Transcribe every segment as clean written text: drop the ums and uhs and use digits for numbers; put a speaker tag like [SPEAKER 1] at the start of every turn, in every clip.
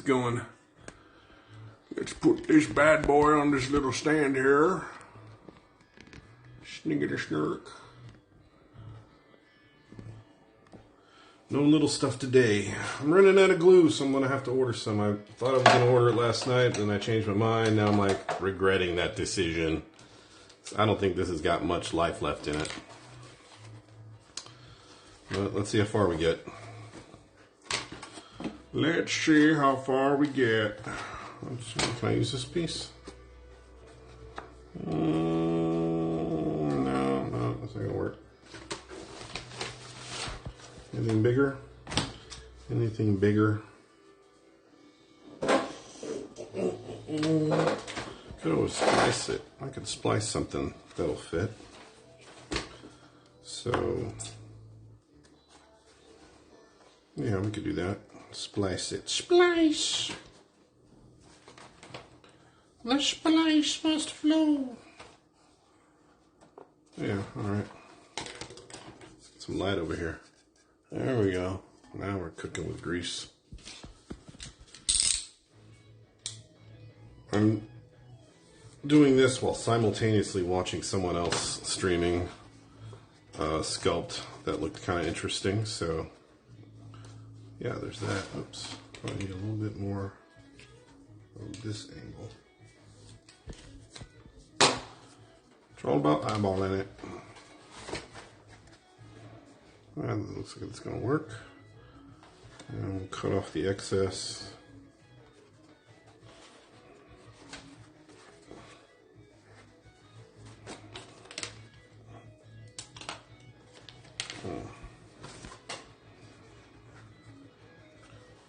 [SPEAKER 1] going. Let's put this bad boy on this little stand here. Sniggity snurk. No little stuff today. I'm running out of glue, so I'm going to have to order some. I thought I was going to order it last night, then I changed my mind. Now I'm like regretting that decision. I don't think this has got much life left in it. But let's see how far we get. Let's see how far we get. Can I use this piece? No, that's not gonna work. Anything bigger? Anything bigger? Could always splice it. I could splice something that'll fit. So, yeah, we could do that. Splice it. Splice! The splice must flow. Yeah, alright. Let's get some light over here. There we go. Now we're cooking with grease. I'm doing this while simultaneously watching someone else streaming sculpt that looked kind of interesting, so yeah, there's that. Oops, I need a little bit more of this angle. It's all about eyeballing it. That looks like it's going to work. And we'll cut off the excess.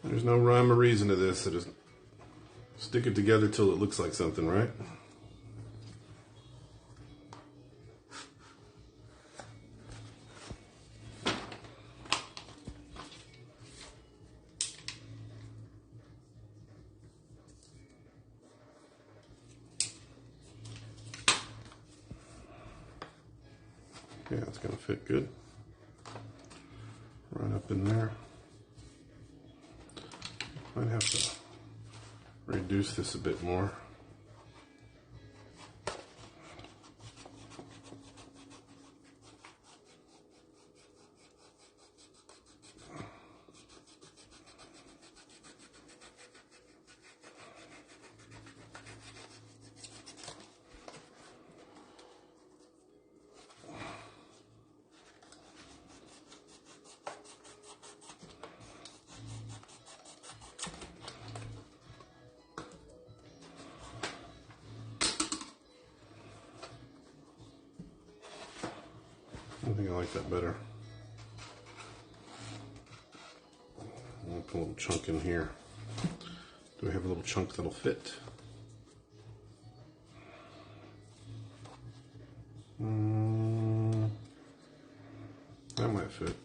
[SPEAKER 1] There's no rhyme or reason to this, so just stick it together till it looks like something, right? Yeah, it's going to fit good. Right up in there. Might have to reduce this a bit more. I think I like that better. I'll put a little chunk in here. Do we have a little chunk that'll fit? That might fit.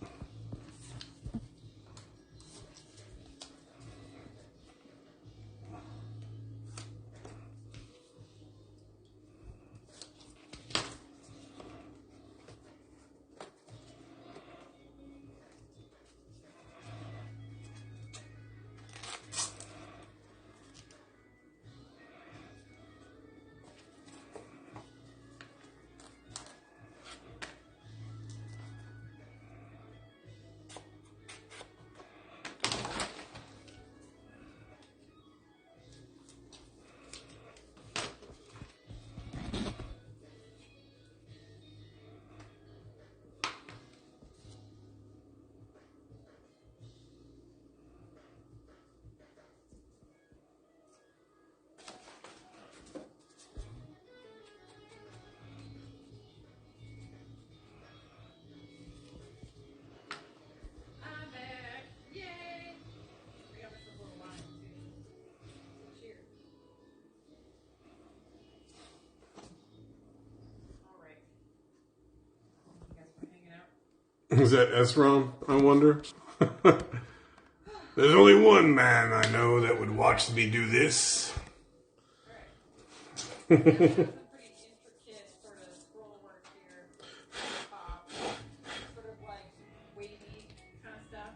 [SPEAKER 1] Is that S-ROM, I wonder? There's only one man I know that would watch me do this.
[SPEAKER 2] Right. Some pretty intricate sort of scroll work here. Sort of like wavy kind of stuff.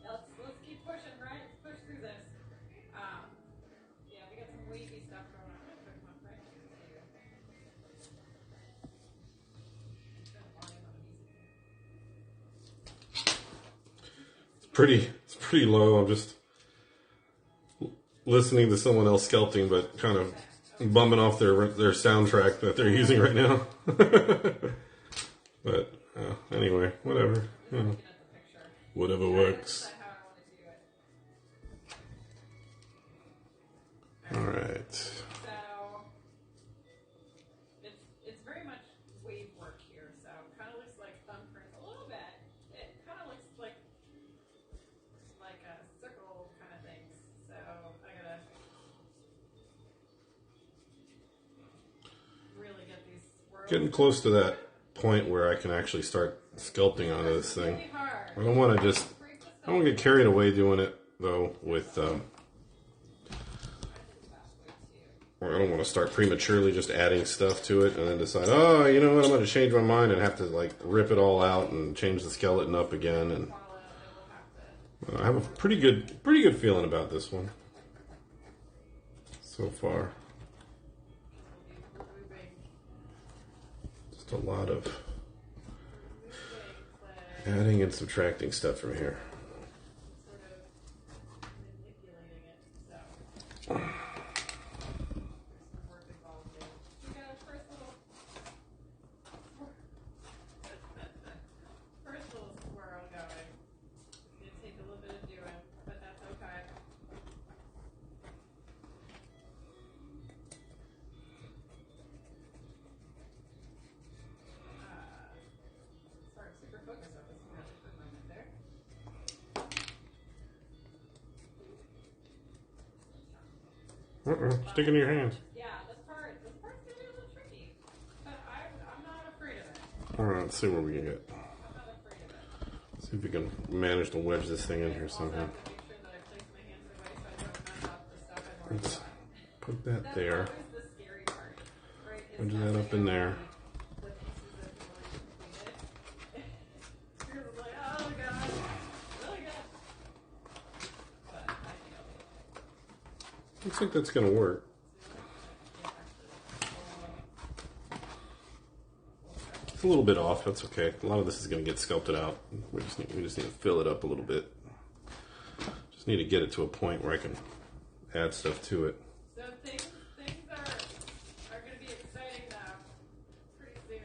[SPEAKER 2] Now let's keep pushing, right? Let's push through this.
[SPEAKER 1] pretty low. I'm just listening to someone else sculpting, but kind of bumming off their soundtrack that they're using right now. But anyway, whatever. You know, whatever works. All right.
[SPEAKER 2] So it's very much wave work here. So it kind of looks like thumbprints a little bit. It kind of looks like a circle kind of thing. So I gotta really get these swirls.
[SPEAKER 1] Getting close to that point where I can actually start sculpting onto this thing. I don't want to get carried away doing it though with. I don't want to start prematurely just adding stuff to it and then decide, oh, you know what, I'm going to change my mind and have to like rip it all out and change the skeleton up again. And I have a pretty good feeling about this one so far. Just a lot of adding and subtracting stuff from here. Stick it in your hands.
[SPEAKER 2] Yeah, this part's gonna be a little tricky, but I'm not afraid of it.
[SPEAKER 1] All right, let's see where we can get.
[SPEAKER 2] I'm not afraid of it.
[SPEAKER 1] See if we can manage to wedge this thing in here somehow.
[SPEAKER 2] Also, have to make sure that I place my hands the way so I don't mess up the stuff I've already
[SPEAKER 1] Let's
[SPEAKER 2] done.
[SPEAKER 1] put that there.
[SPEAKER 2] That's always the scary part, right? Is
[SPEAKER 1] Wedge that
[SPEAKER 2] messing
[SPEAKER 1] up in there.
[SPEAKER 2] the pieces that you've already completed. You're just like, oh god, really good. But I think I'll be okay.
[SPEAKER 1] Looks like that's gonna work. It's a little bit off. That's okay. A lot of this is going to get sculpted out. We just need to fill it up a little bit. Just need to get it to a point where I can add stuff to it.
[SPEAKER 2] So things are going to be exciting now. Pretty soon.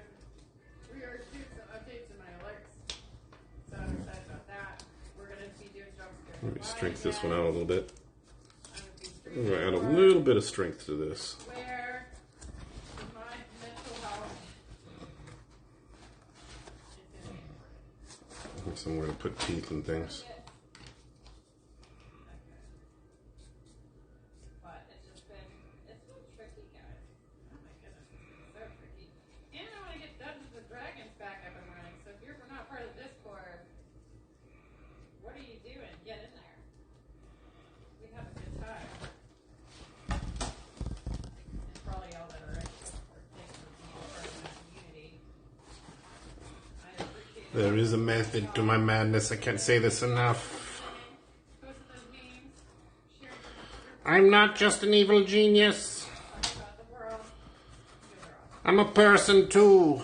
[SPEAKER 2] We are doing some updates in my alerts. So I'm excited about that. We're going to be doing jump scares.
[SPEAKER 1] Let me strength this one out a little bit.
[SPEAKER 2] I'm
[SPEAKER 1] I'm going to add a little bit of strength to this.
[SPEAKER 2] Where is my mental health?
[SPEAKER 1] Somewhere to put teeth and things.
[SPEAKER 2] But it's been tricky, guys. Oh my goodness, it's been so tricky. And I want to get Dungeons and Dragons back up and running. So if you're not part of the Discord, what are you doing? Get in there. We have a good time. And for all y'all that are in Discord, thanks for being part of my community. I appreciate it.
[SPEAKER 1] There is a method to my madness. I can't say this enough.
[SPEAKER 2] Posting those memes, sharing
[SPEAKER 1] I'm not just an evil genius.
[SPEAKER 2] talking about the world. You guys are awesome.
[SPEAKER 1] I'm a person too.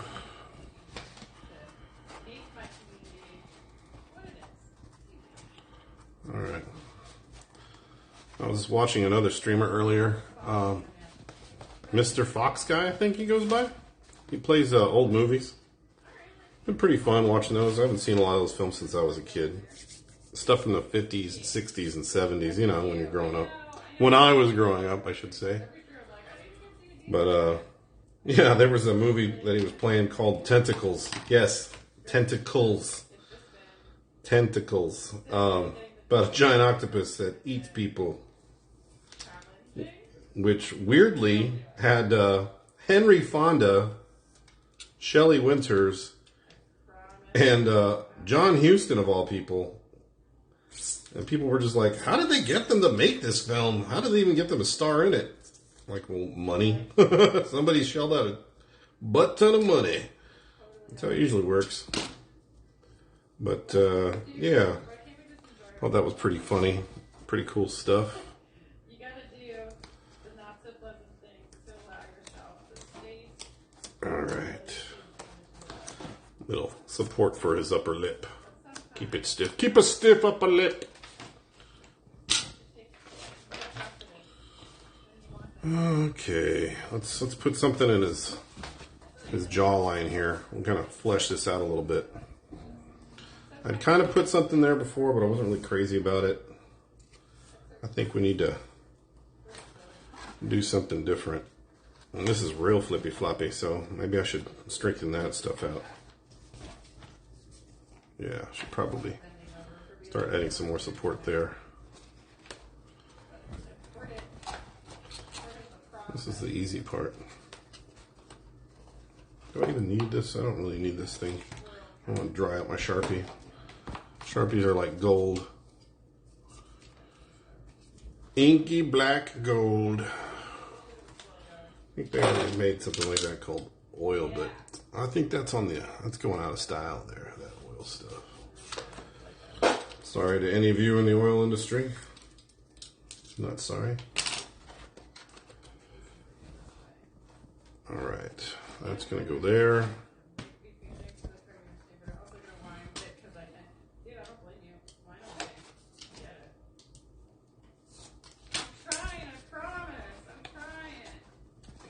[SPEAKER 2] Make my community what it is.
[SPEAKER 1] All right. I was watching another streamer earlier. Mr. Fox Guy, I think he goes by. He plays old movies. Been pretty fun watching those. I haven't seen a lot of those films since I was a kid. Stuff from the 50s, 60s, and 70s, you know, when you're growing up. When I was growing up, I should say. But, yeah, there was a movie that he was playing called Tentacles. Yes, Tentacles. Tentacles. About a giant octopus that eats people. Which weirdly had Henry Fonda, Shelley Winters, and John Huston of all people. And people were just like, how did they get them to make this film? How did they even get them to star in it? Like, well, money. Somebody shelled out a butt ton of money. That's how it usually works. But, yeah. Well, that was pretty funny. Pretty cool stuff.
[SPEAKER 2] You gotta do the not so pleasant things to allow yourself the space.
[SPEAKER 1] All right. Little support for his upper lip. Keep it stiff. Keep a stiff upper lip. Okay, let's put something in his jawline here. We'll kind of flesh this out a little bit. I'd kind of put something there before, but I wasn't really crazy about it. I think we need to do something different. And this is real flippy floppy, so maybe I should straighten that stuff out. Yeah, I should probably start adding some more support there. This is the easy part. Do I even need this? I don't really need this thing. I want to dry out my Sharpie. Sharpies are like gold. Inky black gold. I think they already made something like that called oil, but I think that's that's going out of style there, that oil stuff. Sorry to any of you in the oil industry. Not sorry. All right, that's gonna go there.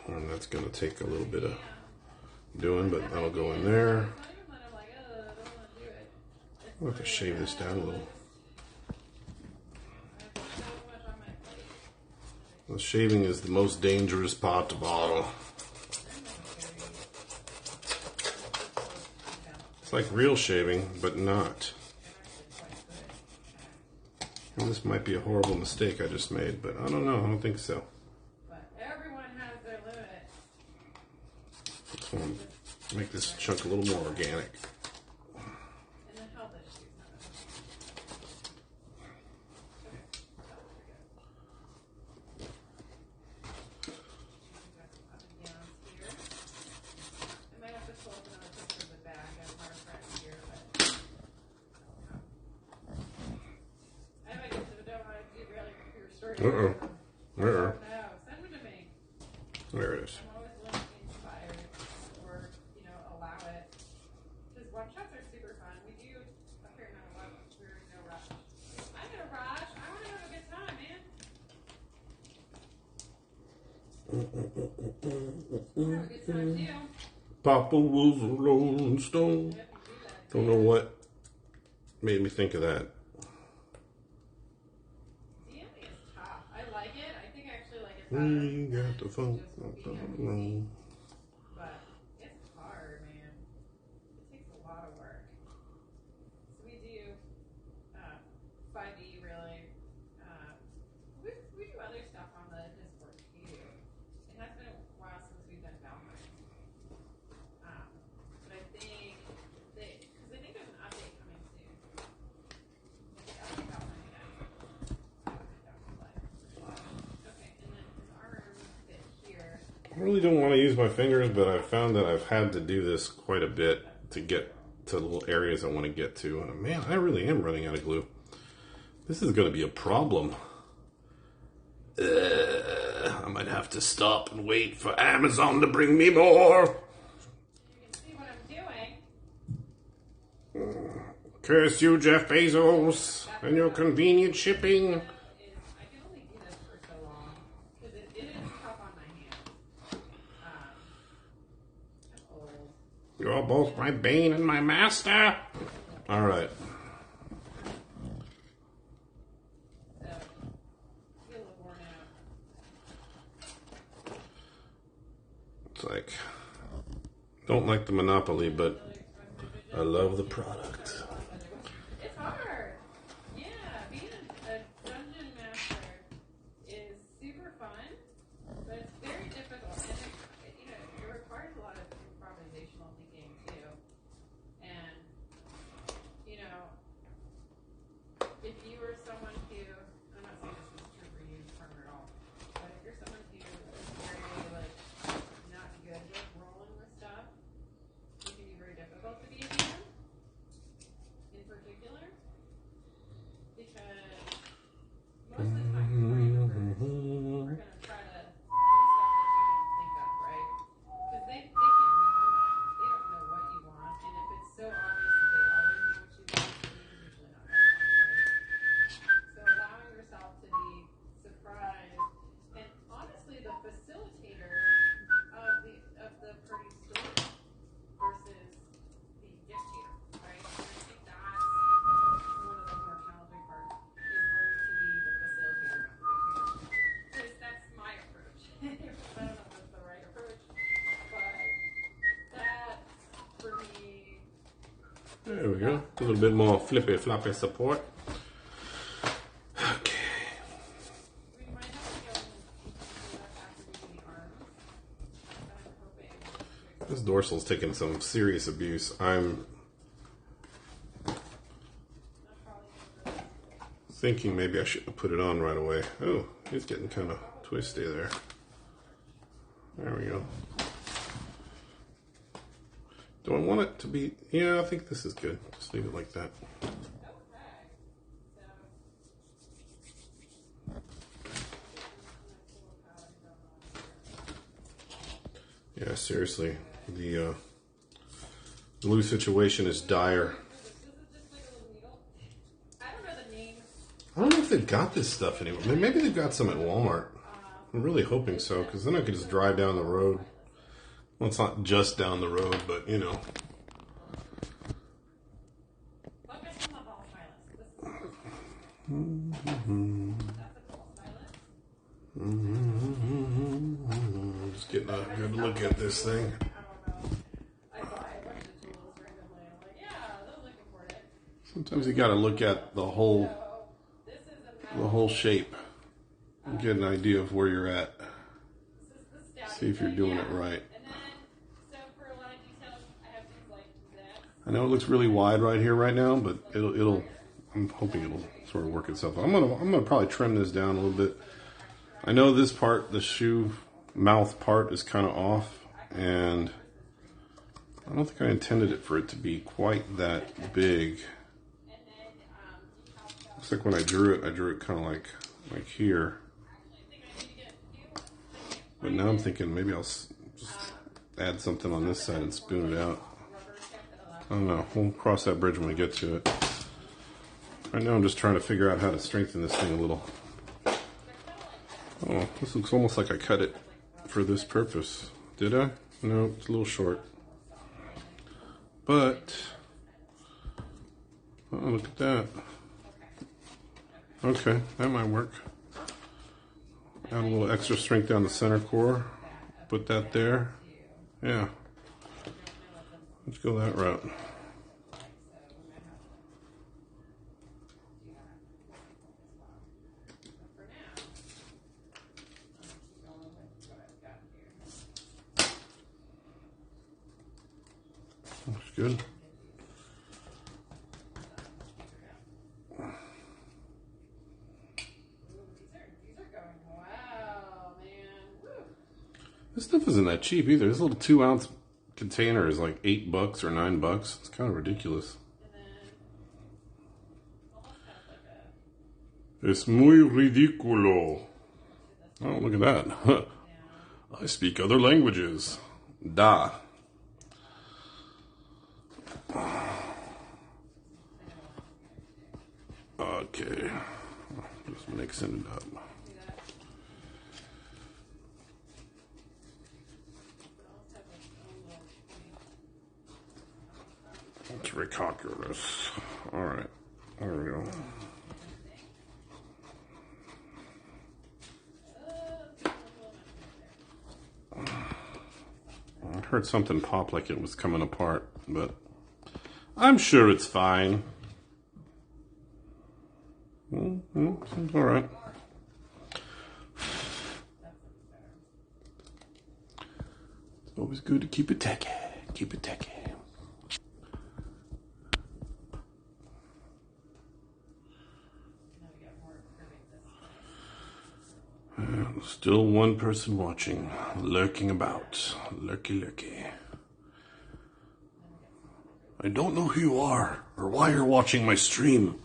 [SPEAKER 1] And that's gonna take a little bit of doing, but that'll go in there. I'll have to shave this down a little. The shaving is the most dangerous part of all. It's like real shaving, but not. And this might be a horrible mistake I just made, but I don't know. I don't think so.
[SPEAKER 2] But everyone has their limit.
[SPEAKER 1] Just want to make this chunk a little more organic.
[SPEAKER 2] And then health issues. I might have to pull up another picture of the bag of our friend here, but I might just don't want to derail your story.
[SPEAKER 1] Uh-oh.
[SPEAKER 2] No, send one to me.
[SPEAKER 1] There it is.
[SPEAKER 2] I'm always willing to be inspired or, allow it. Because one-shots are super fun. We do a fair amount of love. We're in no rush. I'm in a rush. I want to have a good time, man. Have a good time, too.
[SPEAKER 1] Papa was a Rolling Stone. Don't know what made me think of that.
[SPEAKER 2] DMing is tough. I like it. I think I actually like it
[SPEAKER 1] We
[SPEAKER 2] better.
[SPEAKER 1] got the funk.
[SPEAKER 2] But it's hard, man. It takes a lot of work. So we do 5e really. We do other stuff on the Discord too. It has been a while since we've done Valheim. But I think because I think there's an update coming soon. Okay, and then his armor fit here.
[SPEAKER 1] I really don't want to use my fingers, but I've found that I've had to do this quite a bit to get to little areas I want to get to. And man, I really am running out of glue. This is going to be a problem. I might have to stop and wait for Amazon to bring me more.
[SPEAKER 2] You can see what I'm doing.
[SPEAKER 1] Curse you, Jeff Bezos, and your convenient shipping.
[SPEAKER 2] I can only do this for so long because it is tough on my hands. I'm old.
[SPEAKER 1] You're both my bane and my master. All right.
[SPEAKER 2] So, I feel a little worn out.
[SPEAKER 1] It's like, don't like the monopoly, but I love the product.
[SPEAKER 2] It's hard. Yeah, being a dungeon master is super fun, but it's very difficult. And it requires a lot of improvisational thinking too. And, if you were someone who, I'm not saying this is true for you, Farmer, at all, but if you're someone who is very, not good with rolling with stuff, it can be very difficult to be a DM.
[SPEAKER 1] we go. A little bit more flippy floppy support. Okay.
[SPEAKER 2] We might have to go after doing the arms. I'm hoping.
[SPEAKER 1] This dorsal's taking some serious abuse. I'm thinking maybe I should put it on right away. Oh, he's getting kind of twisty there. There we go. Do I want it to be... Yeah, I think this is good. Just leave it like that. Yeah, seriously. The glue situation is dire. I don't know if they've got this stuff anymore. Maybe they've got some at Walmart. I'm really hoping so, because then I could just drive down the road. Well, it's not just down the road, but you know. Just getting a good look at this thing. Sometimes you got to look at the whole shape and get an idea of where you're at. See if you're doing it right. I know it looks really wide right here right now, but I'm hoping it'll sort of work itself out. I'm gonna probably trim this down a little bit. I know this part, the shoe mouth part, is kind of off, and I don't think I intended it for it to be quite that big. Looks like when I drew it kind of like here. But now I'm thinking maybe I'll just add something on this side and spoon it out. I don't know. We'll cross that bridge when we get to it. Right now I'm just trying to figure out how to strengthen this thing a little. Oh, this looks almost like I cut it for this purpose. Did I? No, it's a little short. But, oh, look at that. Okay, that might work. Add a little extra strength down the center core. Put that there. Yeah. Let's go that route. Looks good. This stuff isn't that cheap either. This little 2-ounce container is like $8 or $9. It's kind of ridiculous. Es muy ridículo. Oh, look at that. Huh. I speak other languages. Da. Okay. Just mixing it up. Let's reconquer this. Alright. There we go. I heard something pop like it was coming apart, but I'm sure it's fine. Seems alright. It's always good to keep it techy. Keep it techy. Still one person watching, lurking about. Lurky, lurky. I don't know who you are or why you're watching my stream.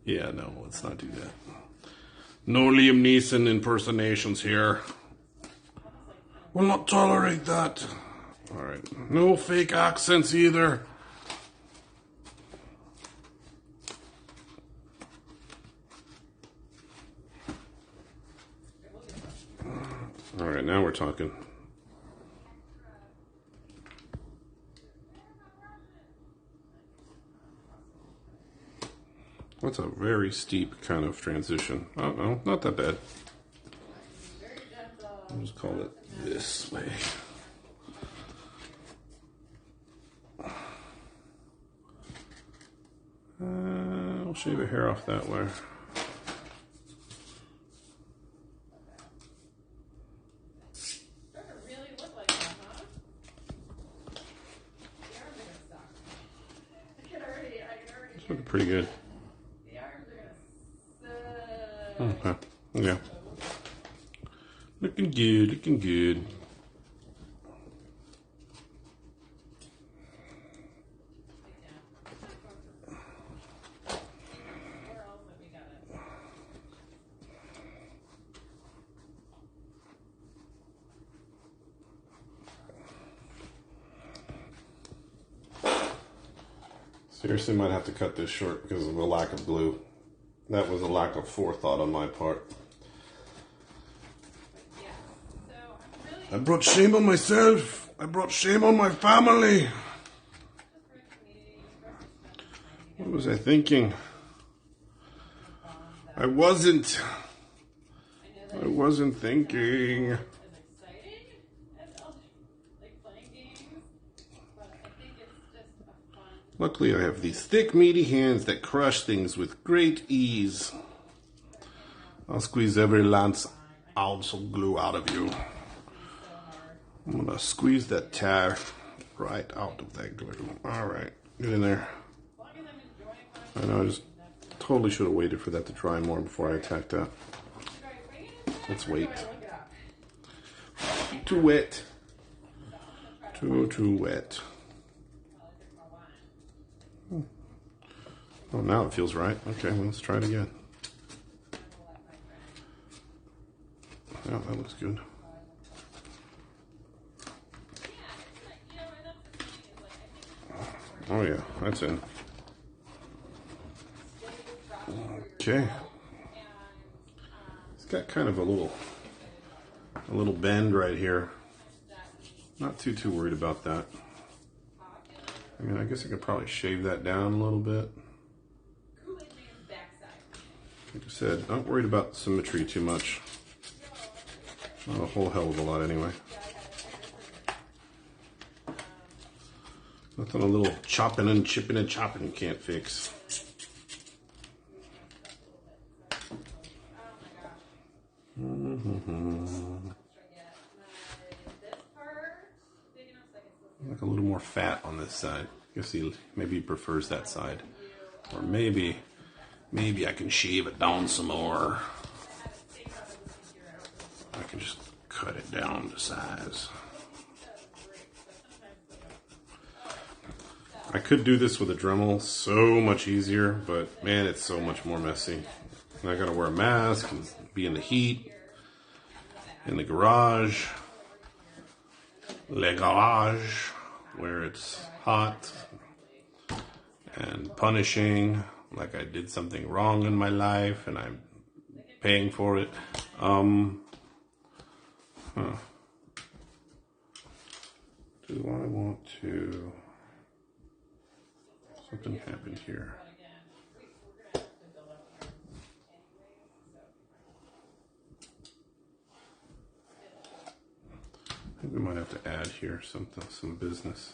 [SPEAKER 1] Yeah, no, let's not do that. No Liam Neeson impersonations here. We'll not tolerate that. Alright, no fake accents either. Alright, now we're talking. That's a very steep kind of transition. Oh no, not that bad. I'll just call it this way. I'll shave a hair off that way.
[SPEAKER 2] Doesn't really look like that, huh? The arms are gonna suck. I can already
[SPEAKER 1] It's looking pretty good.
[SPEAKER 2] the arms are gonna suck.
[SPEAKER 1] Okay. Yeah. Looking good, looking good.
[SPEAKER 2] Where else have we got it?
[SPEAKER 1] Seriously, might have to cut this short because of a lack of glue. That was a lack of forethought on my part.
[SPEAKER 2] Yeah. So I'm really
[SPEAKER 1] I brought shame on myself. I brought shame on my family.
[SPEAKER 2] just for the community, for us to spend this time
[SPEAKER 1] What
[SPEAKER 2] together.
[SPEAKER 1] was I thinking? I wasn't.
[SPEAKER 2] I know that
[SPEAKER 1] I wasn't thinking.
[SPEAKER 2] as exciting as like playing games, but I think it's just a fun.
[SPEAKER 1] Luckily, I have these thick, meaty hands that crush things with great ease. I'll squeeze every ounce of glue out of you.
[SPEAKER 2] So hard.
[SPEAKER 1] I'm gonna squeeze that tar right out of that glue. All right, get in there.
[SPEAKER 2] As long as I'm enjoying
[SPEAKER 1] I
[SPEAKER 2] fun.
[SPEAKER 1] know, I just totally should have waited for that to dry more before I attacked that.
[SPEAKER 2] Should I wing it instead,
[SPEAKER 1] Let's
[SPEAKER 2] or
[SPEAKER 1] wait.
[SPEAKER 2] do I look it up?
[SPEAKER 1] Too wet.
[SPEAKER 2] So I'm gonna try to
[SPEAKER 1] Too wet.
[SPEAKER 2] while I drink my wine.
[SPEAKER 1] Oh, now it feels right. Okay, well, let's try it again.
[SPEAKER 2] I will let my friend.
[SPEAKER 1] Yeah, that looks good.
[SPEAKER 2] Yeah, it's like, you know, and that's the thing is like I think
[SPEAKER 1] Oh yeah, that's in.
[SPEAKER 2] stay with property for
[SPEAKER 1] Okay.
[SPEAKER 2] yourself, and
[SPEAKER 1] It's got kind of a little bend right here.
[SPEAKER 2] that
[SPEAKER 1] Not too worried about that. I mean, I guess I could probably shave that down a little bit.
[SPEAKER 2] Kool-Aid Man's backside.
[SPEAKER 1] Like I said, not worried about symmetry too much. Not a whole hell of a lot anyway. Nothing a little chopping and chipping and chopping can't fix.
[SPEAKER 2] Oh my gosh. Should I get this part big enough so I can still see
[SPEAKER 1] Like a little more fat on this side. I guess maybe he prefers that side. Or maybe I can shave it down some more. I can just cut it down to size. I could do this with a Dremel so much easier, but man, it's so much more messy. And I gotta wear a mask and be in the heat, in the garage, le garage, where it's hot and punishing, like I did something wrong in my life and I'm paying for it. Do I want to... Something happened here. I think we might have to add here some business.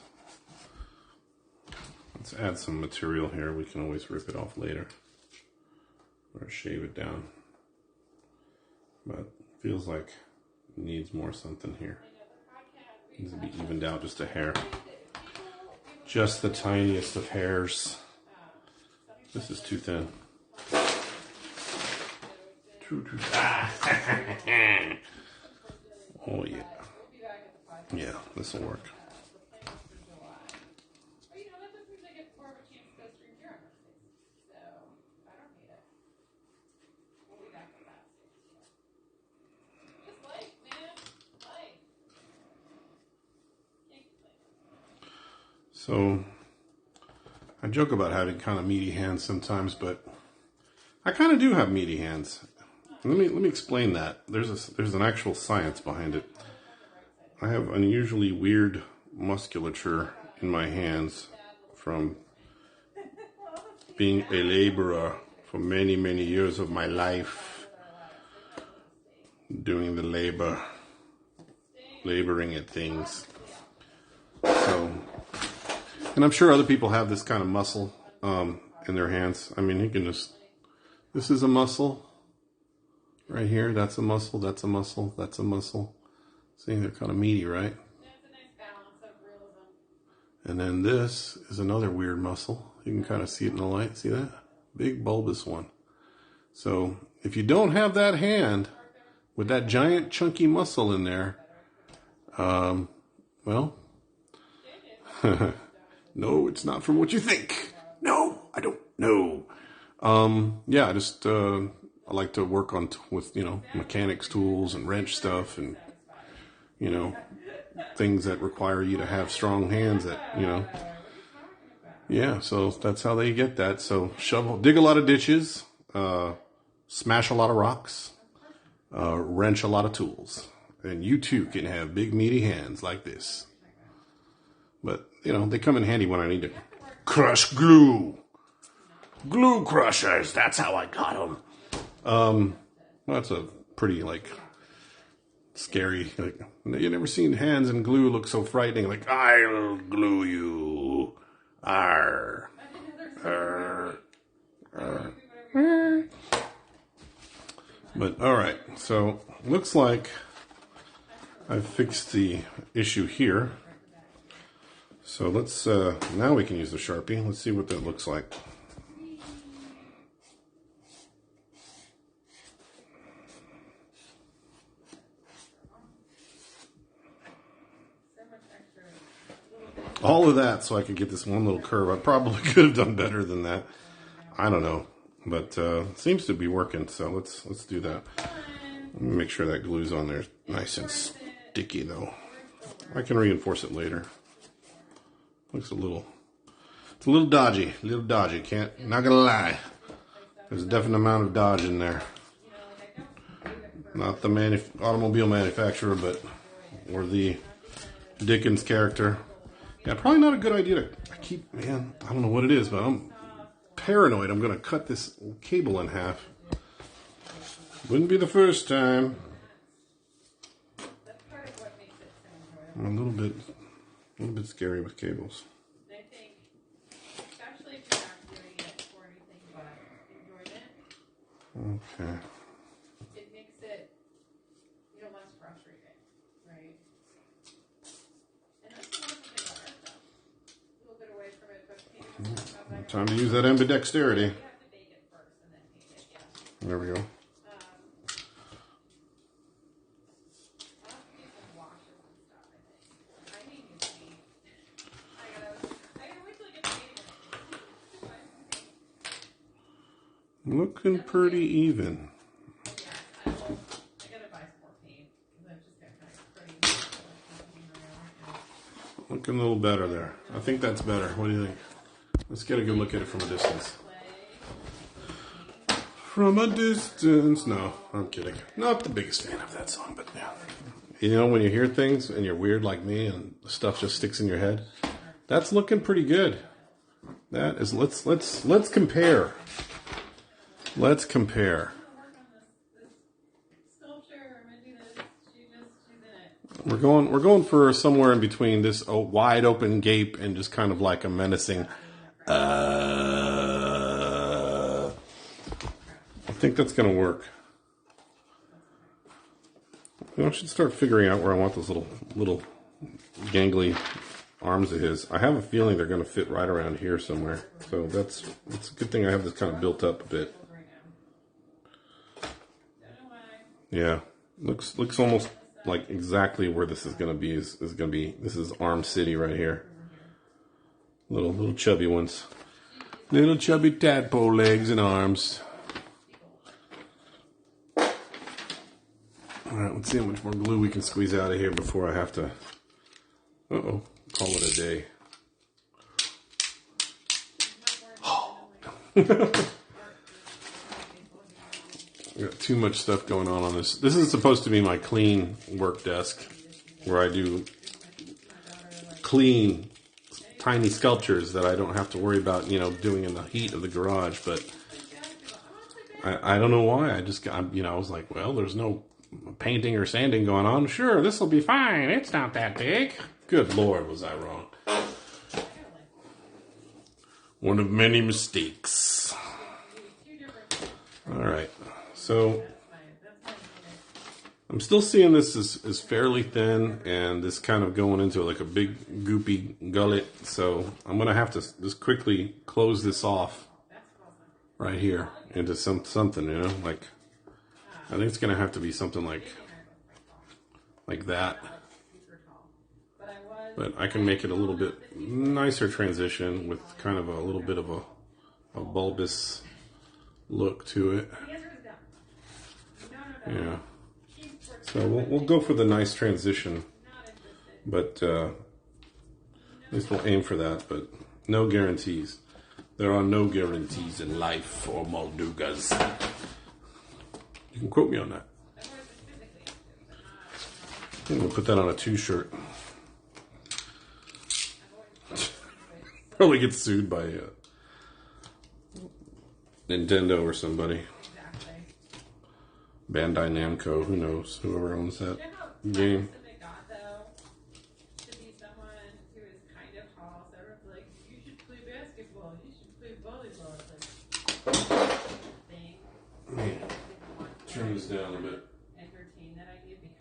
[SPEAKER 1] Let's add some material here. We can always rip it off later or shave it down. But it feels like it needs more something here. It needs to be evened out just a hair. Just the tiniest of hairs. This is too thin. Too thin. Oh yeah. Yeah, this will work. So, I joke about having kind of meaty hands sometimes, but I kind of do have meaty hands. Let me explain that. There's an actual science behind it. I have unusually weird musculature in my hands from being a laborer for many years of my life, doing the laboring at things. So, and I'm sure other people have this kind of muscle in in their hands. I mean, you can just, this is a muscle right here. That's a muscle, that's a muscle, that's a muscle. See, they're kind of meaty, right?
[SPEAKER 2] That's a nice balance of realism.
[SPEAKER 1] And then this is another weird muscle. You can kind of see it in the light. See that? Big bulbous one. So if you don't have that hand with that giant chunky muscle in there, well, no, it's not from what you think. No, I don't know. Yeah, I just, I like to work on with, you know, mechanics tools and wrench stuff and, you know, things that require you to have strong hands that, you know. Yeah, so that's how they get that. So shovel, dig a lot of ditches, smash a lot of rocks, wrench a lot of tools. And you too can have big meaty hands like this. But, you know, they come in handy when I need to crush glue. Glue crushers, that's how I got them. Well, that's a pretty, like, scary, like, you never seen hands and glue look so frightening, like, I'll glue you. Arr. Arr. Arr. Arr. But, alright, so, looks like I've fixed the issue here. So let's, now we can use the Sharpie. Let's see what that looks like. All of that so I could get this one little curve. I probably could have done better than that. I don't know. But seems to be working, so let's do that. Let me make sure that glue's on there nice and sticky though. I can reinforce it later. Looks it's a little dodgy, not gonna lie. There's a definite amount of dodge in there. Not the automobile manufacturer, but, or the Dickens character. Yeah, probably not a good idea to man, I don't know what it is, but I'm paranoid. I'm gonna cut this cable in half. Wouldn't be the first time. I'm a little bit scary with cables.
[SPEAKER 2] I think, especially if you're not doing it for anything but enjoyment.
[SPEAKER 1] Okay.
[SPEAKER 2] It makes it, you know, less frustrating, right? And that's the wonderful thing about art, though. A little bit away from it, but painting
[SPEAKER 1] Time to use that ambidexterity.
[SPEAKER 2] you have to bake it first and then paint it, yeah.
[SPEAKER 1] There we go. Looking pretty even.
[SPEAKER 2] I gotta buy some more paint because I've just got kind of pretty.
[SPEAKER 1] Looking a little better there. I think that's better. What do you think? Let's get a good look at it from a distance. From a distance. No, I'm kidding. Not the biggest fan of that song, but yeah. You know, when you hear things and you're weird like me and stuff just sticks in your head, that's looking pretty good. That is. Let's compare. Let's compare. We're going for somewhere in between this wide open gape and just kind of like a menacing. I think that's gonna work. You know, I should start figuring out where I want those little gangly arms of his. I have a feeling they're gonna fit right around here somewhere. So it's a good thing I have this kind of built up a bit. Yeah, looks almost like exactly where this is gonna be. Is gonna be. This is Arm City right here. Little chubby ones, little chubby tadpole legs and arms. All right, let's see how much more glue we can squeeze out of here before I have to. Call it a day. Oh. Got too much stuff going on this. This is supposed to be my clean work desk where I do clean, tiny sculptures that I don't have to worry about, you know, doing in the heat of the garage. But I don't know why. I just got, you know, I was like, well, there's no painting or sanding going on. Sure, this will be fine. It's not that big. Good Lord, was I wrong. One of many mistakes. Alright, so I'm still seeing this is fairly thin, and this kind of going into like a big goopy gullet, so I'm going to have to just quickly close this off right here into something, you know, like, I think it's going to have to be something like that. But I can make it a little bit nicer transition with kind of a little bit of a bulbous look to it. Yeah. So we'll go for the nice transition, but at least we'll aim for that, but no guarantees. There are no guarantees in life for Moldugas. You can quote me on that. I'm going to put that on a t-shirt. Probably get sued by Nintendo or somebody. Bandai Namco, who knows? Whoever owns that game.
[SPEAKER 2] To be someone who is kind of tall, so everyone's like, you should play basketball, you should play volleyball. It's like, thing.
[SPEAKER 1] Turn this down a bit.
[SPEAKER 2] Entertain that idea because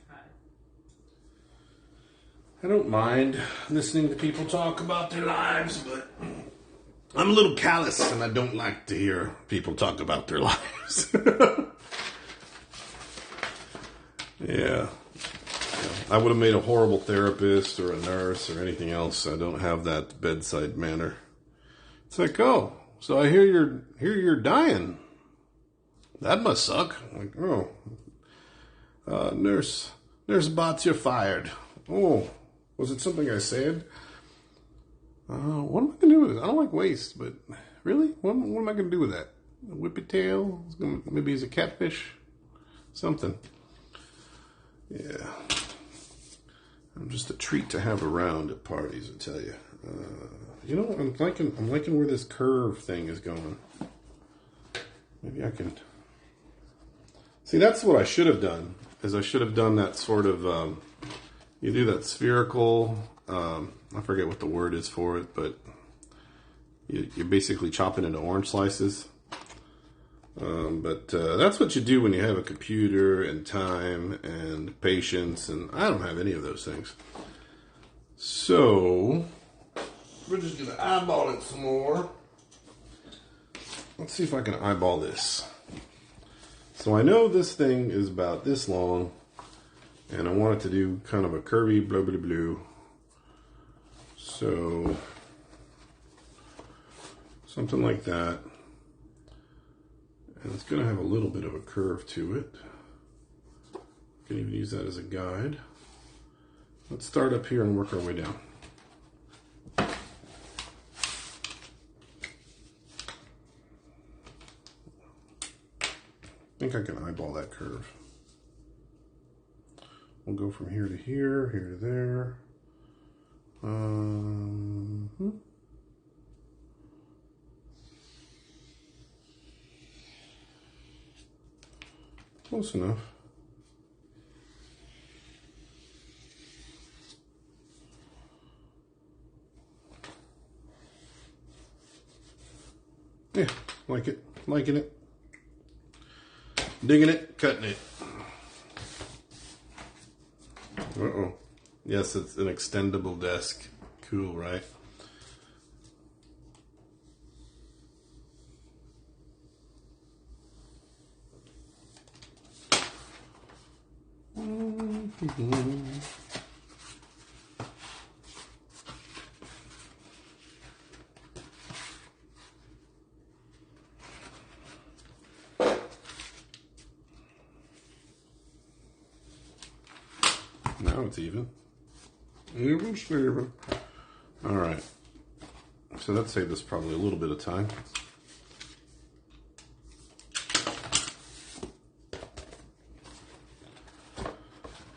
[SPEAKER 1] I don't mind listening to people talk about their lives, but I'm a little callous and I don't like to hear people talk about their lives. Yeah. I would have made a horrible therapist or a nurse or anything else. I don't have that bedside manner. It's like, oh, so I hear you're dying. That must suck. Like, oh, nurse bots, you're fired. Oh, was it something I said? What am I gonna do with it? I don't like waste, but really, what am I gonna do with that? A whippy tail? Maybe he's a catfish. Something. Yeah, I'm just a treat to have around at parties, I tell you. You know, I'm liking where this curve thing is going. Maybe I can see. That's what I should have done. Is I should have done that sort of. You do that spherical. I forget what the word is for it, but you're basically chopping into orange slices. But that's what you do when you have a computer and time and patience, and I don't have any of those things. So we're just going to eyeball it some more. Let's see if I can eyeball this. So I know this thing is about this long, and I want it to do kind of a curvy blah blah blah. So something like that. And it's going to have a little bit of a curve to it. You can even use that as a guide. Let's start up here and work our way down. I think I can eyeball that curve. We'll go from here to here, here to there. Close enough. Yeah, like it, liking it, digging it, cutting it. Uh-oh. Yes, it's an extendable desk. Cool, right? Now it's even. Even Steven. All right. So that saved us probably a little bit of time.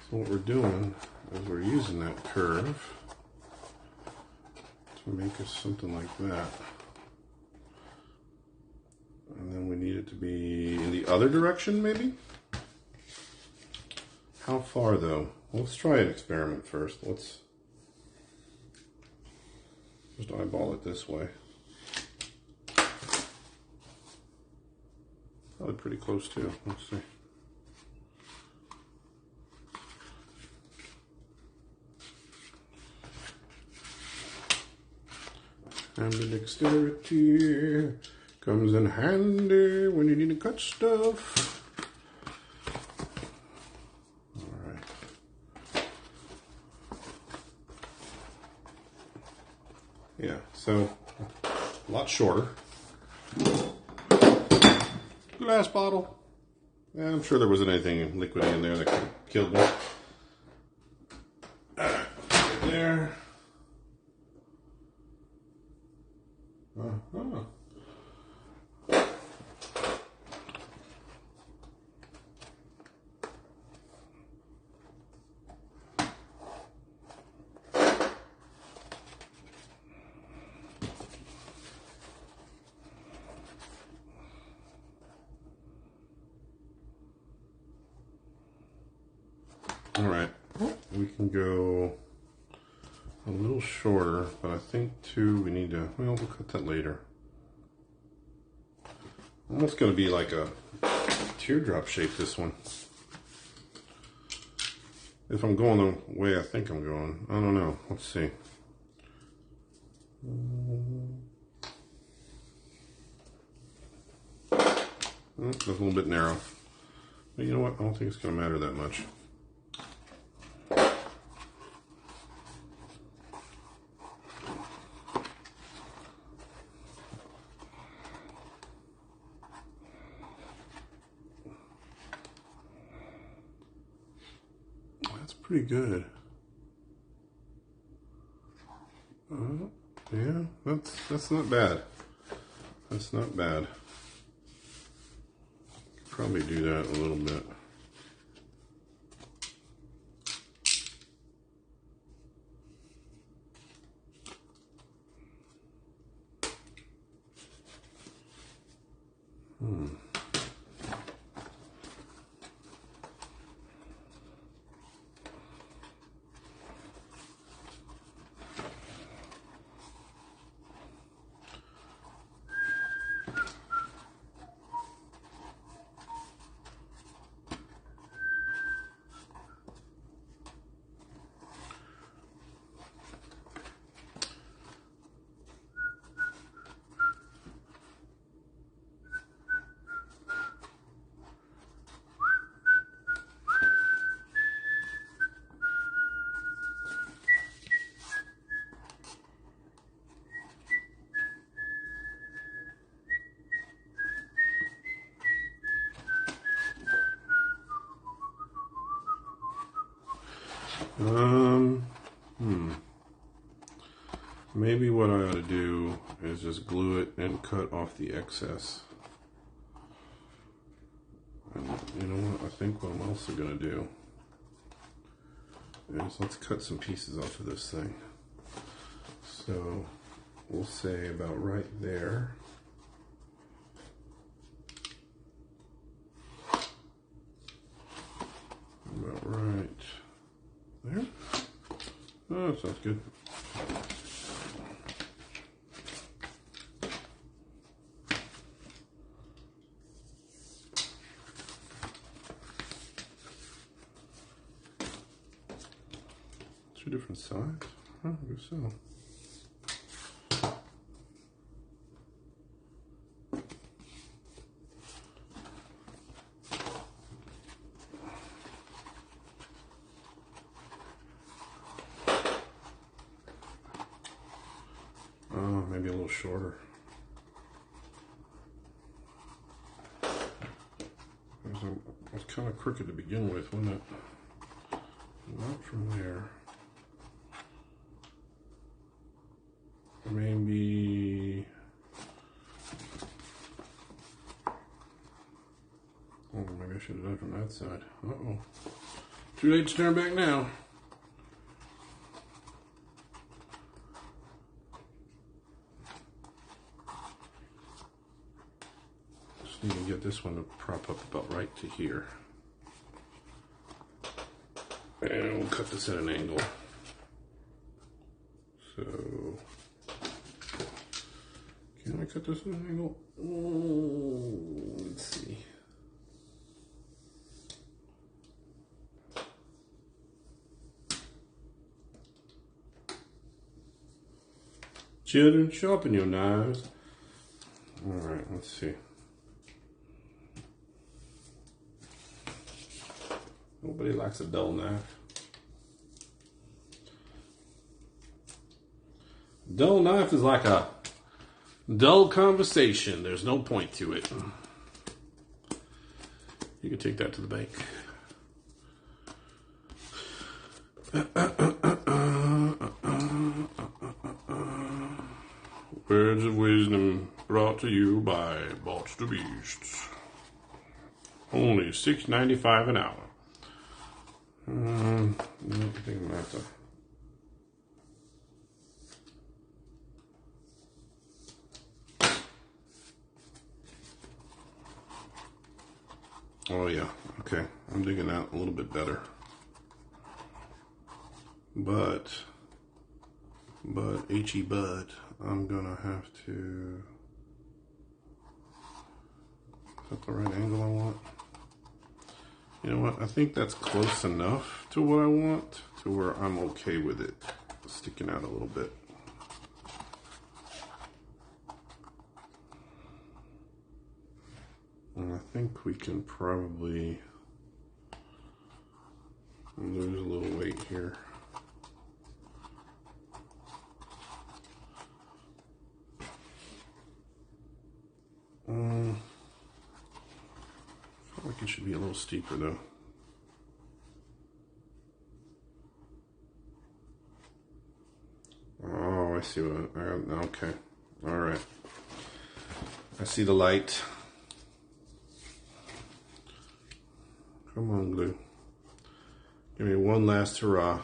[SPEAKER 1] So what we're doing is we're using that curve to make us something like that. And then we need it to be in the other direction, maybe? How far, though? Let's try an experiment first. Let's just eyeball it this way. probably pretty close too. Let's see. Ambidexterity comes in handy when you need to cut stuff. Alright. Yeah, so a lot shorter. Glass bottle. Yeah, I'm sure there wasn't anything liquidy in there that could have killed me. Alright, right there. Uh-huh. All right, we can go a little shorter, but I think too we need to, well, we'll cut that later. Almost going to be like a teardrop shape, this one. If I'm going the way I think I'm going, I don't know. Let's see. That's a little bit narrow. But you know what? I don't think it's going to matter that much. That's pretty good. Yeah, that's not bad. That's not bad. Probably do that a little bit. Maybe what I ought to do is just glue it and cut off the excess. And you know what? I think what I'm also going to do is let's cut some pieces off of this thing. So we'll say about right there. About right there. Oh, that sounds good. Two different sides? Huh, I guess so. Maybe a little shorter. It was kind of crooked to begin with, wasn't it? Not from there. Maybe. Oh, maybe I should have done it from that side. Uh-oh. Too late to turn back now. Just need to get this one to prop up about right to here. And we'll cut this at an angle. So, can I cut this at an angle? Oh, let's see. Children, sharpen your knives. All right, let's see. Nobody likes a dull knife. Dull knife is like a dull conversation. There's no point to it. You can take that to the bank. Words of wisdom brought to you by Monster Beasts. Only $6.95 an hour. I think I'm gonna have to. Oh yeah, okay. I'm digging out a little bit better. But I'm gonna have to. Is that the right angle I want? You know what? I think that's close enough to what I want to where I'm okay with it sticking out a little bit. And I think we can probably lose a little weight here. I feel like it should be a little steeper though. Oh, I see what okay. All right. I see the light. Come on, glue. Give me one last hurrah.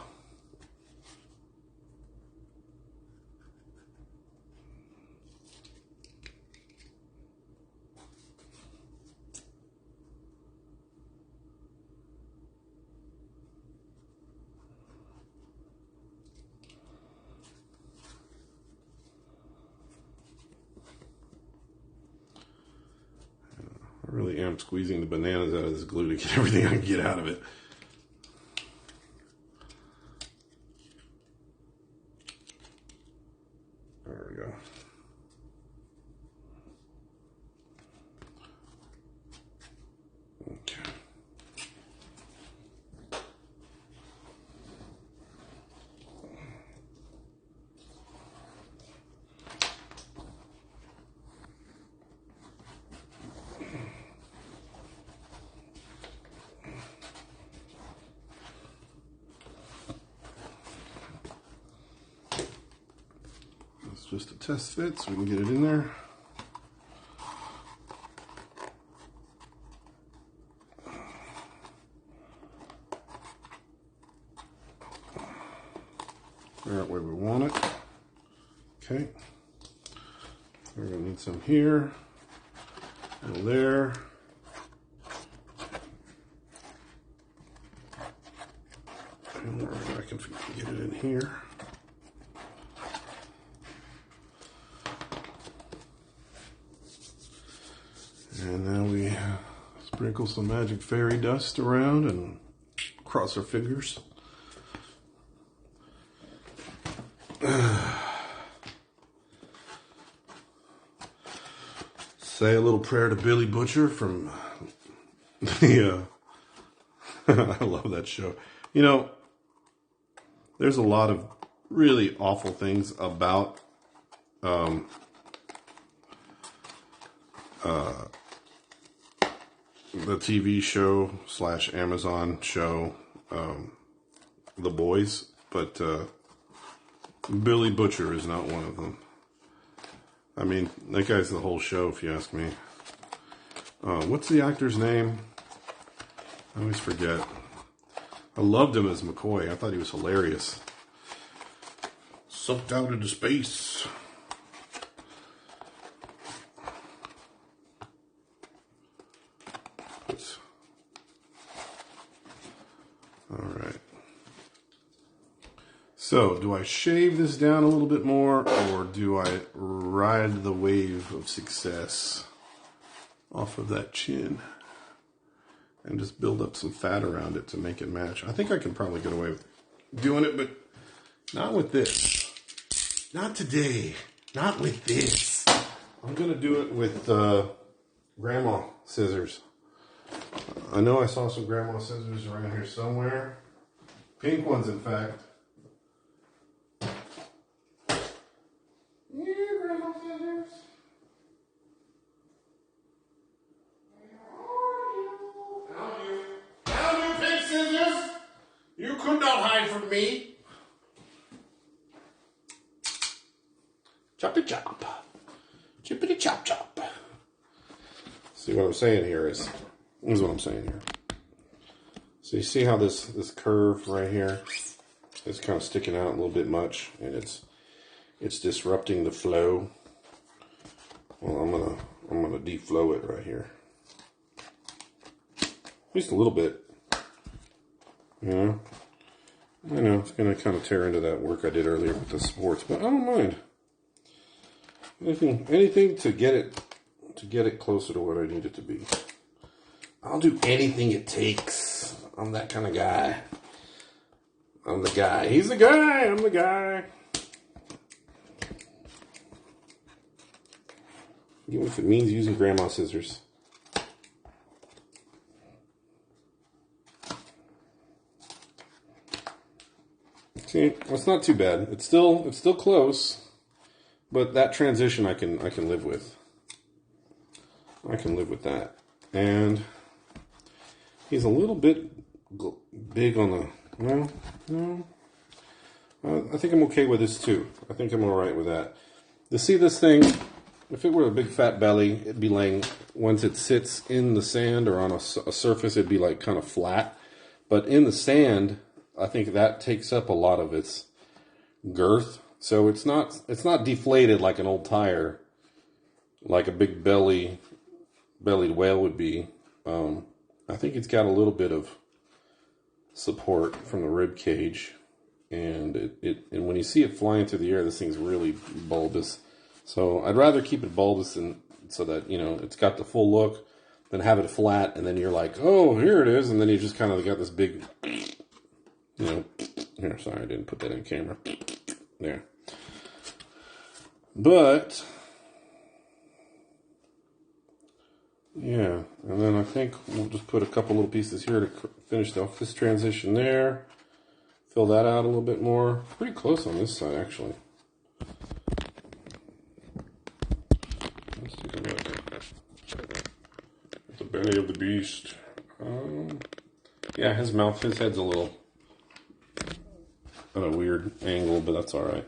[SPEAKER 1] I really am squeezing the bananas out of this glue to get everything I can get out of it. There we go. Okay. Just a test fit so we can get it in there. Right where we want it. Okay. We're gonna need some here, a little there. And I reckon if we can get it in here. And now we sprinkle some magic fairy dust around and cross our fingers. Say a little prayer to Billy Butcher from the, I love that show. You know, there's a lot of really awful things about the TV show / Amazon show, The Boys, but Billy Butcher is not one of them. I mean, that guy's the whole show, if you ask me. What's the actor's name? I always forget. I loved him as McCoy. I thought he was hilarious. Sucked out into space. All right. So, do I shave this down a little bit more, or do I ride the wave of success off of that chin and just build up some fat around it to make it match? I think I can probably get away with doing it, but not with this. Not today. Not with this. I'm going to do it with grandma scissors. I know I saw some grandma scissors around here somewhere. Pink ones, in fact. Yeah, grandma scissors. Found you, pink scissors. You could not hide from me. Choppy chop. Chippity chop chop. See what I'm saying here is what I'm saying here. So you see how this curve right here is kind of sticking out a little bit much, and it's disrupting the flow. Well, I'm gonna deflow it right here, just a little bit. Yeah, I know it's gonna kind of tear into that work I did earlier with the supports, but I don't mind. Anything to get it closer to what I need it to be. I'll do anything it takes. I'm that kind of guy. I'm the guy. He's the guy. I'm the guy. Even if it means using grandma scissors. See, it's not too bad. It's still close, but that transition I can live with. I can live with that. And he's a little bit big on the... Well, no. I think I'm okay with this too. I think I'm alright with that. You see this thing, if it were a big fat belly, it'd be laying, once it sits in the sand or on a surface, it'd be like kind of flat. But in the sand, I think that takes up a lot of its girth. So it's not deflated like an old tire, like a big bellied whale would be. I think it's got a little bit of support from the rib cage, and and when you see it flying through the air, this thing's really bulbous. So I'd rather keep it bulbous so that, you know, it's got the full look, than have it flat, and then you're like, oh, here it is, and then you just kind of got this big, you know, here, sorry, I didn't put that in camera. There. But yeah, and then I think we'll just put a couple little pieces here to finish off this transition there. Fill that out a little bit more. Pretty close on this side, actually. Let's take a look at the belly of the beast. Yeah, his head's a little at a weird angle, but that's all right.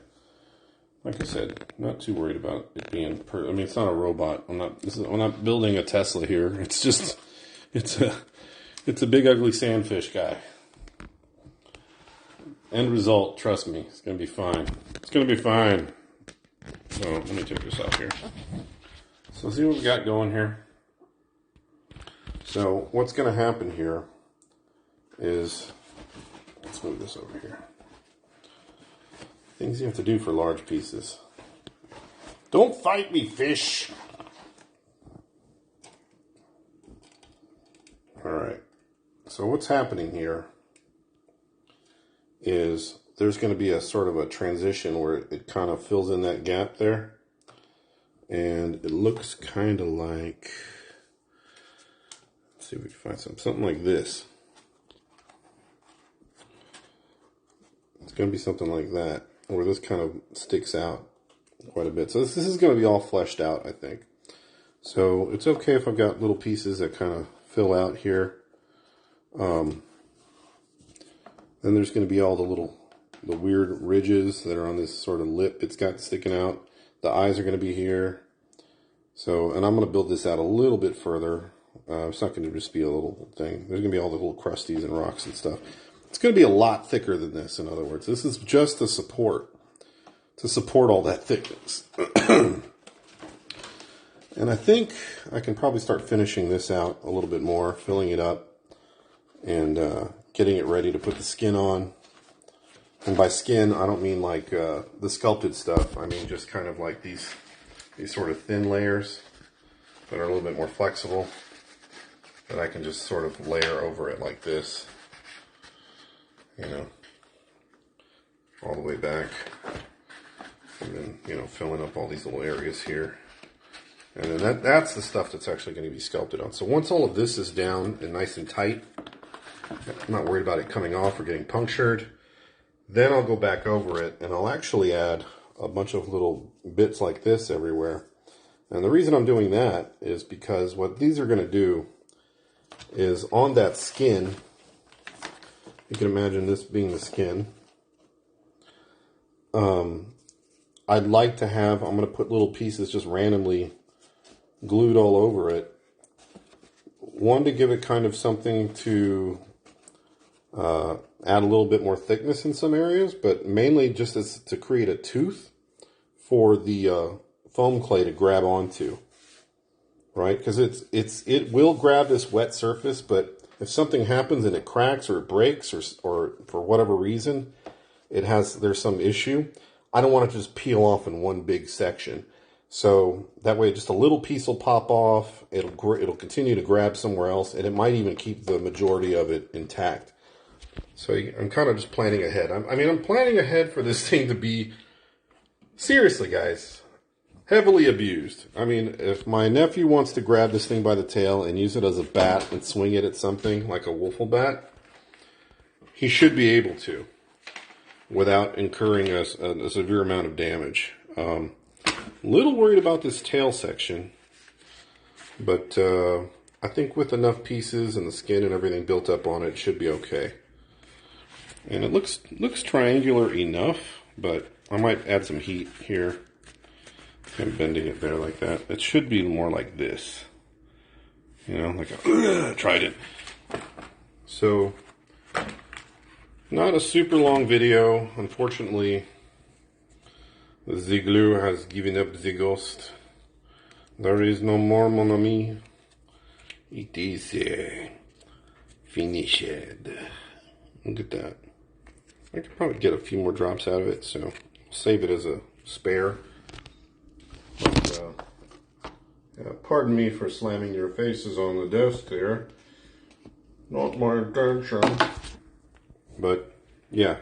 [SPEAKER 1] Like I said, not too worried about it being I mean, it's not a robot. I'm not building a Tesla here. It's just, it's a big ugly sandfish guy. End result, trust me, it's gonna be fine. It's gonna be fine. So let me take this off here. So see what we got going here. So what's gonna happen here is, let's move this over here. Things you have to do for large pieces. Don't fight me, fish! Alright, so what's happening here is there's going to be a sort of a transition where it kind of fills in that gap there. And it looks kind of like, let's see if we can find something like this. It's going to be something like that, where this kind of sticks out quite a bit. So this is going to be all fleshed out, I think. So it's okay if I've got little pieces that kind of fill out here. Then there's going to be all the weird ridges that are on this sort of lip it's got sticking out. The eyes are going to be here. So, and I'm going to build this out a little bit further. It's not going to just be a little thing. There's going to be all the little crusties and rocks and stuff. It's going to be a lot thicker than this, in other words. This is just the support, to support all that thickness. And I think I can probably start finishing this out a little bit more, filling it up, and getting it ready to put the skin on. And by skin, I don't mean like the sculpted stuff. I mean just kind of like these sort of thin layers that are a little bit more flexible, that I can just sort of layer over it like this, you know, all the way back. And then, you know, filling up all these little areas here. And then that's the stuff that's actually going to be sculpted on. So once all of this is down and nice and tight, I'm not worried about it coming off or getting punctured. Then I'll go back over it and I'll actually add a bunch of little bits like this everywhere. And the reason I'm doing that is because what these are going to do is on that skin, you can imagine this being the skin. I'd like to have, I'm going to put little pieces just randomly glued all over it. One, to give it kind of something to add a little bit more thickness in some areas, but mainly just as to create a tooth for the foam clay to grab onto, right? Because it will grab this wet surface, but if something happens and it cracks or it breaks or for whatever reason there's some issue, I don't want to just peel off in one big section. So that way just a little piece will pop off, it'll continue to grab somewhere else, and it might even keep the majority of it intact. So I'm kind of just planning ahead. I'm planning ahead for this thing to be, seriously guys, heavily abused. I mean, if my nephew wants to grab this thing by the tail and use it as a bat and swing it at something like a wiffle bat, he should be able to without incurring a severe amount of damage. Little worried about this tail section, but I think with enough pieces and the skin and everything built up on it, it should be okay. And it looks triangular enough, but I might add some heat here. I'm bending it there like that. It should be more like this. You know, like a trident. So, not a super long video. Unfortunately, the glue has given up the ghost. There is no more, mon ami. It is finished. Look at that. I could probably get a few more drops out of it, so save it as a spare. But, yeah, pardon me for slamming your faces on the desk there. Not my intention. But, yeah.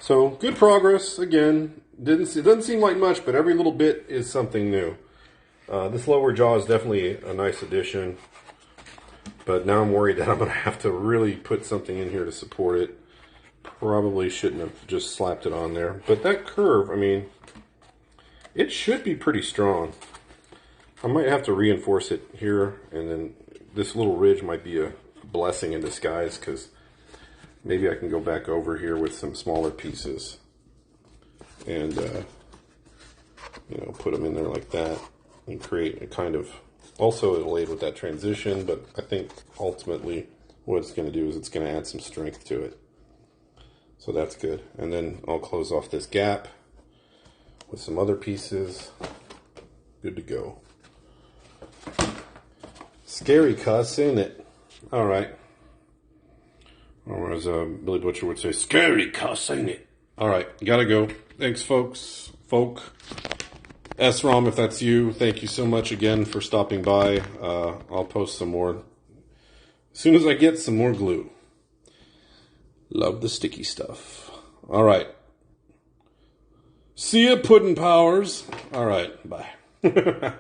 [SPEAKER 1] So, good progress. Again, it doesn't seem like much, but every little bit is something new. This lower jaw is definitely a nice addition. But now I'm worried that I'm going to have to really put something in here to support it. Probably shouldn't have just slapped it on there. But that curve, I mean, it should be pretty strong. I might have to reinforce it here, and then this little ridge might be a blessing in disguise, because maybe I can go back over here with some smaller pieces and, you know, put them in there like that and create a kind of, also it'll aid with that transition, but I think ultimately what it's going to do is it's going to add some strength to it. So that's good. And then I'll close off this gap with some other pieces. Good to go. Scary cuss, ain't it? Alright. Or as Billy Butcher would say, scary cuss, ain't it? Alright, gotta go. Thanks, folks. SROM, if that's you, thank you so much again for stopping by. I'll post some more as soon as I get some more glue. Love the sticky stuff. Alright. See ya, Puddin' Powers. Alright, bye.